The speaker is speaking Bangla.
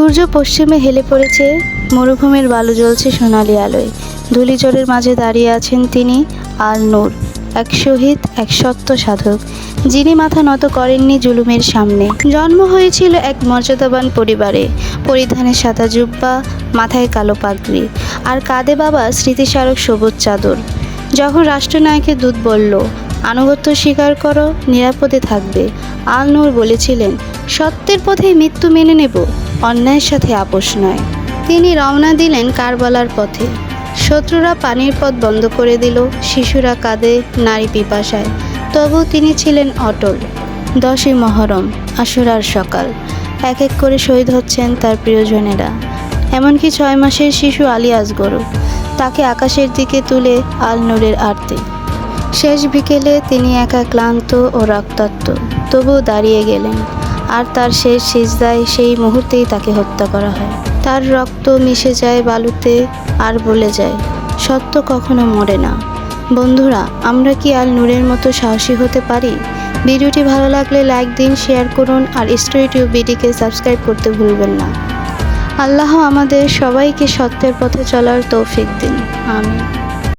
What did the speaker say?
সূর্য পশ্চিমে হেলে পড়েছে, মরুভূমির বালু জ্বলছে সোনালি আলোয়। ধূলিঝড়ের মাঝে দাঁড়িয়ে আছেন তিনি, আল নূর, এক শহীদ, এক সত্য সাধক, যিনি মাথা নত করেননি জুলুমের সামনে। জন্ম হয়েছিল এক মর্যাদাবান পরিবারে, পরিধানে সাদা জুব্বা, মাথায় কালো পাগড়ি, আর কাঁধে বাবা স্মৃতিস্মারক সবুজ চাদর। যখন রাষ্ট্রনায়কের দূত বলল, আনুগত্য স্বীকার করো, নিরাপদে থাকবে, আল নূর বলেছিলেন, সত্যের পথে মৃত্যু মেনে নেব, অন্যায়ের সাথে আপোষ নয়। তিনি রওনা দিলেন কারবালার পথে। শত্রুরা পানির পথ বন্ধ করে দিল, শিশুরা কাঁদে নারী পিপাসায়, তবু তিনি ছিলেন অটল। 10ই মহরম, আশুরার সকাল, এক এক করে শহীদ হচ্ছেন তার প্রিয়জনেরা। এমনকি 6 মাসের শিশু আলী আসগরও। তাকে আকাশের দিকে তুলে আল নূরের আরতি। শেষ বিকেলে তিনি একা, ক্লান্ত ও রক্তাক্ত, তবুও দাঁড়িয়ে গেলেন। আর তার শেষ সিজদায় সেই মুহূর্তেই তাকে হত্যা করা হয়। তার রক্ত মিশে যায় বালুতে আর বলে যায়, সত্য কখনো মরে না। বন্ধুরা, আমরা কি আল নূরের মতো সাহসী হতে পারি? ভিডিওটি ভালো লাগলে লাইক দিন, শেয়ার করুন, আর স্টোরি টিউব বিডিকে সাবস্ক্রাইব করতে ভুলবেন না। আল্লাহ আমাদের সবাইকে সত্যের পথে চলার তৌফিক দিন। আমিন।